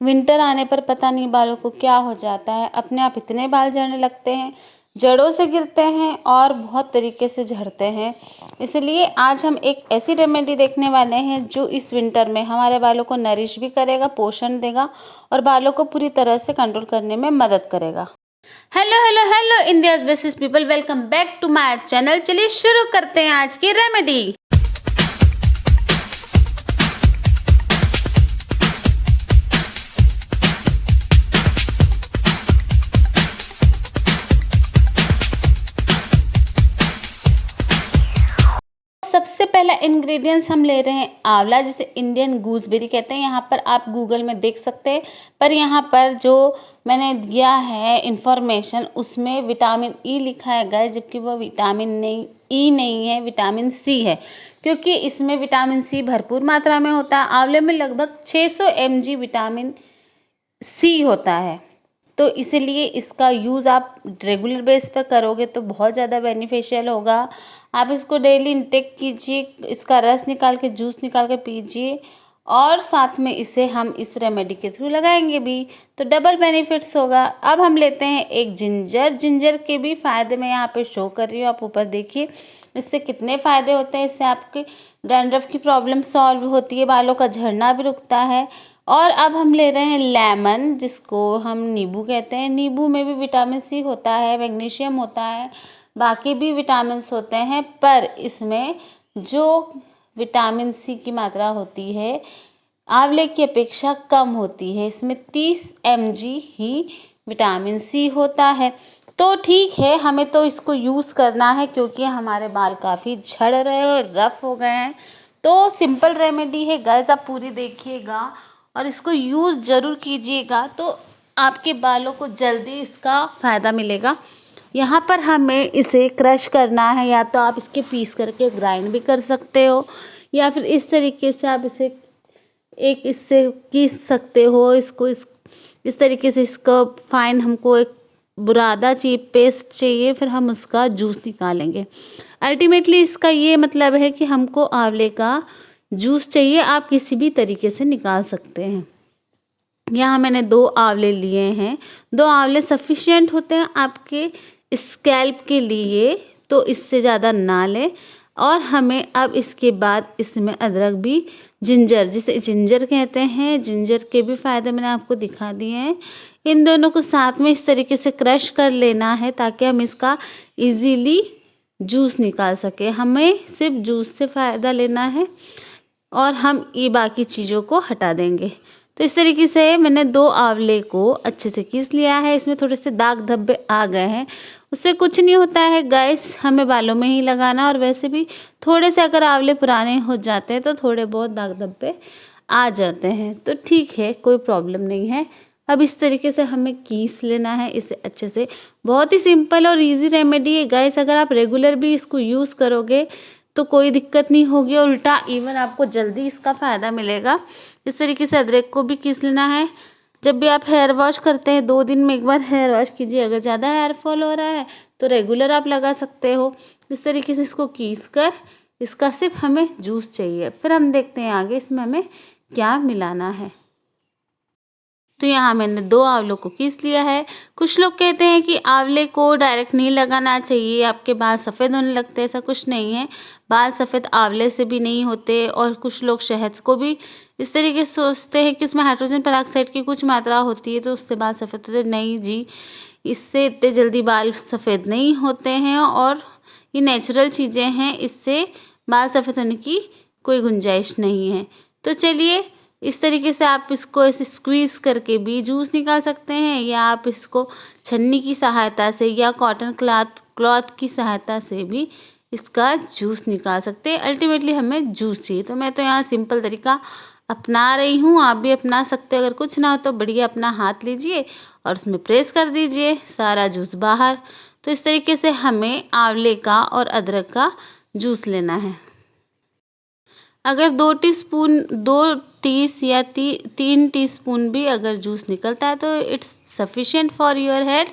Winter आने पर पता नहीं बालों को क्या हो जाता है, अपने आप इतने बाल झड़ने लगते हैं, जड़ों से गिरते हैं और बहुत तरीके से झड़ते हैं। इसलिए आज हम एक ऐसी रेमेडी देखने वाले हैं जो इस विंटर में हमारे बालों को नरिश भी करेगा, पोषण देगा और बालों को पूरी तरह से कंट्रोल करने में मदद करेगा। Hello hello hello India's best people, welcome back to my channel. चलिए शुरू करते हैं आज की रेमेडी। सबसे पहला इंग्रेडिएंट्स हम ले रहे हैं आंवला, जिसे इंडियन गूसबेरी कहते हैं। यहाँ पर आप गूगल में देख सकते हैं, पर यहाँ पर जो मैंने दिया है इंफॉर्मेशन उसमें विटामिन ई लिखा है गाइस, जबकि वो विटामिन नहीं ई नहीं है, विटामिन सी है, क्योंकि इसमें विटामिन सी भरपूर मात्रा में होता है। आंवले में लगभग 600 mg विटामिन सी होता है, तो इसीलिए इसका यूज़ आप रेगुलर बेस पर करोगे तो बहुत ज़्यादा बेनिफिशियल होगा। आप इसको डेली इंटेक कीजिए, इसका रस निकाल के, जूस निकाल के पीजिए और साथ में इसे हम इस रेमेडी के थ्रू लगाएंगे भी, तो डबल बेनिफिट्स होगा। अब हम लेते हैं एक जिंजर के भी फ़ायदे मैं यहाँ पे शो कर रही हूँ, आप ऊपर देखिए इससे कितने फ़ायदे होते हैं। इससे आपके डैंड्रफ की प्रॉब्लम सॉल्व होती है, बालों का झड़ना भी रुकता है। और अब हम ले रहे हैं लेमन, जिसको हम नींबू कहते हैं। नींबू में भी विटामिन सी होता है, मैग्नीशियम होता है, बाकी भी विटामिन्स होते हैं, पर इसमें जो विटामिन सी की मात्रा होती है आंवले की अपेक्षा कम होती है। इसमें 30 mg ही विटामिन सी होता है। तो ठीक है, हमें तो इसको यूज़ करना है क्योंकि हमारे बाल काफ़ी झड़ रहे हैं और रफ हो गए हैं। तो सिंपल रेमेडी है गाइस, आप पूरी देखिएगा और इसको यूज़ ज़रूर कीजिएगा, तो आपके बालों को जल्दी इसका फ़ायदा मिलेगा। यहाँ पर हमें इसे क्रश करना है, या तो आप इसके पीस करके ग्राइंड भी कर सकते हो, या फिर इस तरीके से आप इससे कीस सकते हो। इस तरीके से इसका फाइन हमको एक बुरादा चाहिए, पेस्ट चाहिए, फिर हम उसका जूस निकालेंगे। अल्टीमेटली इसका ये मतलब है कि हमको आंवले का जूस चाहिए, आप किसी भी तरीके से निकाल सकते हैं। यहाँ मैंने 2 आंवले लिए हैं। 2 आंवले सफिशिएंट होते हैं आपके स्कैल्प के लिए, तो इससे ज़्यादा ना लें। और हमें अब इसके बाद इसमें अदरक भी, जिंजर जिसे जिंजर कहते हैं, जिंजर के भी फ़ायदे मैंने आपको दिखा दिए हैं। इन दोनों को साथ में इस तरीके से क्रश कर लेना है ताकि हम इसका इजीली जूस निकाल सकें। हमें सिर्फ जूस से फ़ायदा लेना है और हम ये बाकी चीज़ों को हटा देंगे। तो इस तरीके से मैंने 2 आंवले को अच्छे से घिस लिया है। इसमें थोड़े से दाग धब्बे आ गए हैं, उससे कुछ नहीं होता है गाइस, हमें बालों में ही लगाना। और वैसे भी थोड़े से अगर आंवले पुराने हो जाते हैं तो थोड़े बहुत दाग धब्बे आ जाते हैं, तो ठीक है, कोई प्रॉब्लम नहीं है। अब इस तरीके से हमें कीस लेना है इसे अच्छे से। बहुत ही सिंपल और इजी रेमेडी है गाइस, अगर आप रेगुलर भी इसको यूज़ करोगे तो कोई दिक्कत नहीं होगी और उल्टा इवन आपको जल्दी इसका फ़ायदा मिलेगा। इस तरीके से अदरक को भी घिस लेना है। जब भी आप हेयर वॉश करते हैं 2 दिन में एक बार हेयर वॉश कीजिए। अगर ज़्यादा हेयर फॉल हो रहा है तो रेगुलर आप लगा सकते हो। इस तरीके से इसको घिस कर इसका सिर्फ हमें जूस चाहिए। फिर हम देखते हैं आगे इसमें हमें क्या मिलाना है। तो यहाँ मैंने 2 आंवलों को घिस लिया है। कुछ लोग कहते हैं कि आंवले को डायरेक्ट नहीं लगाना चाहिए, आपके बाल सफ़ेद होने लगते हैं। ऐसा कुछ नहीं है, बाल सफ़ेद आंवले से भी नहीं होते। और कुछ लोग शहद को भी इस तरीके से सोचते हैं कि उसमें हाइड्रोजन पेरोक्साइड की कुछ मात्रा होती है तो उससे बाल सफ़ेद होते हैं। नहीं जी, इससे इतने जल्दी बाल सफ़ेद नहीं होते हैं और ये नेचुरल चीज़ें हैं, इससे बाल सफ़ेद होने की कोई गुंजाइश नहीं है। तो चलिए, इस तरीके से आप इसको ऐसे स्क्वीज़ करके भी जूस निकाल सकते हैं, या आप इसको छन्नी की सहायता से या कॉटन क्लॉथ की सहायता से भी इसका जूस निकाल सकते हैं। अल्टीमेटली हमें जूस चाहिए, तो मैं तो यहाँ सिंपल तरीका अपना रही हूँ, आप भी अपना सकते हैं। अगर कुछ ना हो तो बढ़िया अपना हाथ लीजिए और उसमें प्रेस कर दीजिए, सारा जूस बाहर। तो इस तरीके से हमें आंवले का और अदरक का जूस लेना है। अगर 2 टीस या 3 टीस्पून भी अगर जूस निकलता है तो it's sufficient for your head.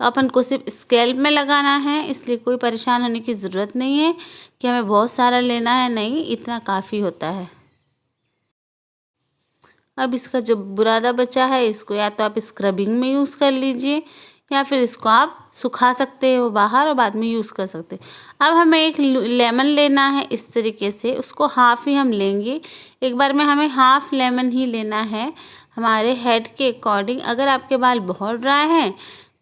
अपन को सिर्फ स्कैल्प में लगाना है, इसलिए कोई परेशान होने की ज़रूरत नहीं है कि हमें बहुत सारा लेना है, नहीं, इतना काफ़ी होता है। अब इसका जो बुरादा बचा है इसको या तो आप स्क्रबिंग में यूज़ कर लीजिए या फिर इसको आप सुखा सकते हो बाहर और बाद में यूज़ कर सकते हो। अब हमें एक लेमन लेना है इस तरीके से, उसको हाफ़ ही हम लेंगे, एक बार में हमें हाफ़ लेमन ही लेना है हमारे हेड के अकॉर्डिंग। अगर आपके बाल बहुत ड्राई हैं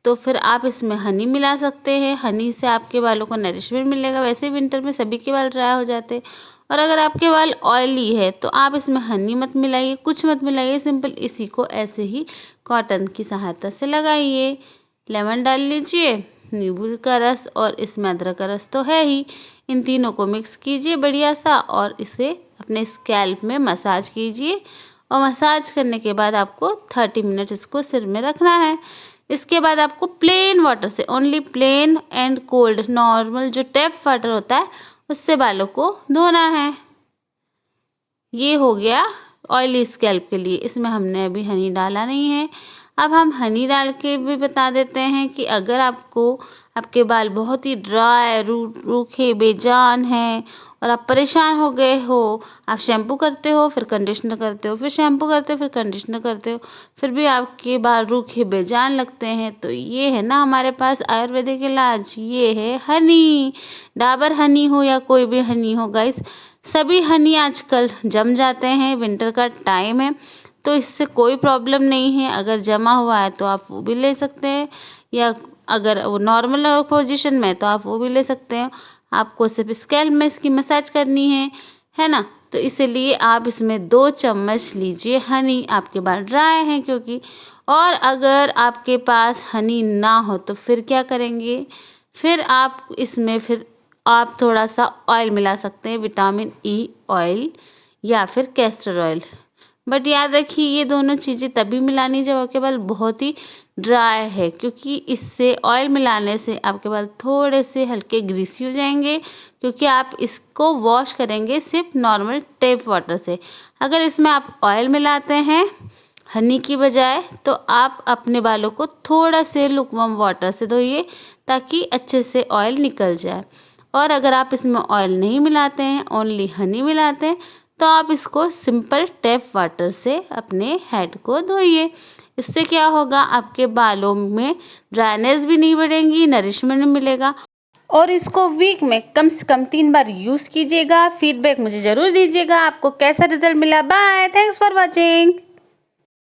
तो फिर आप इसमें हनी मिला सकते हैं, हनी से आपके बालों को नरिशमेंट मिलेगा। वैसे विंटर में सभी के बाल ड्राई हो जाते हैं। और अगर आपके बाल ऑयली है तो आप इसमें हनी मत मिलाइए, कुछ मत मिलाइए, सिंपल इसी को ऐसे ही कॉटन की सहायता से लगाइए। लेमन डाल लीजिए, नींबू का रस और इसमें अदरक का रस तो है ही, इन तीनों को मिक्स कीजिए बढ़िया सा और इसे अपने स्कैल्प में मसाज कीजिए। और मसाज करने के बाद आपको 30 मिनट इसको सिर में रखना है। इसके बाद आपको प्लेन वाटर से, only plain and cold, normal जो टैप वाटर होता है उससे बालों को धोना है। ये हो गया ऑयली स्कैल्प के लिए। इसमें हमने अभी हनी डाला नहीं है। अब हम हनी डाल के भी बता देते हैं कि अगर आपके बाल बहुत ही ड्राई, रूखे, बेजान हैं और आप परेशान हो गए हो, आप शैम्पू करते हो फिर कंडीशनर करते हो, फिर शैम्पू करते हो फिर कंडीशनर करते हो, फिर भी आपके बाल रूखे बेजान लगते हैं, तो ये है ना हमारे पास आयुर्वेदिक इलाज, ये है हनी। डाबर हनी हो या कोई भी हनी हो गाइस, सभी हनी आजकल जम जाते हैं, विंटर का टाइम है तो इससे कोई प्रॉब्लम नहीं है। अगर जमा हुआ है तो आप वो भी ले सकते हैं, या अगर वो नॉर्मल पोजीशन में है तो आप वो भी ले सकते हैं। आपको सिर्फ स्कैल्प में इसकी मसाज करनी है ना। तो इसीलिए आप इसमें 2 चम्मच लीजिए हनी, आपके बाल ड्राई हैं क्योंकि। और अगर आपके पास हनी ना हो तो फिर क्या करेंगे, फिर आप इसमें आप थोड़ा सा ऑयल मिला सकते हैं, विटामिन ई ऑयल या फिर कैस्टर ऑयल। बट याद रखिए ये दोनों चीज़ें तभी मिलानी जब आपके बाल बहुत ही ड्राई है, क्योंकि इससे ऑयल मिलाने से आपके बाल थोड़े से हल्के ग्रीसी हो जाएंगे, क्योंकि आप इसको वॉश करेंगे सिर्फ नॉर्मल टैप वाटर से। अगर इसमें आप ऑयल मिलाते हैं हनी की बजाय तो आप अपने बालों को थोड़ा से लुकवार्म वाटर से धोइए ताकि अच्छे से ऑयल निकल जाए। और अगर आप इसमें ऑयल नहीं मिलाते हैं, ओनली हनी मिलाते हैं, तो आप इसको सिंपल टैप वाटर से अपने हेड को धोइए। इससे क्या होगा, आपके बालों में ड्राइनेस भी नहीं बढ़ेगी, नरिशमेंट मिलेगा। और इसको वीक में कम से कम 3 बार यूज़ कीजिएगा। फीडबैक मुझे ज़रूर दीजिएगा आपको कैसा रिजल्ट मिला। Bye, thanks for watching.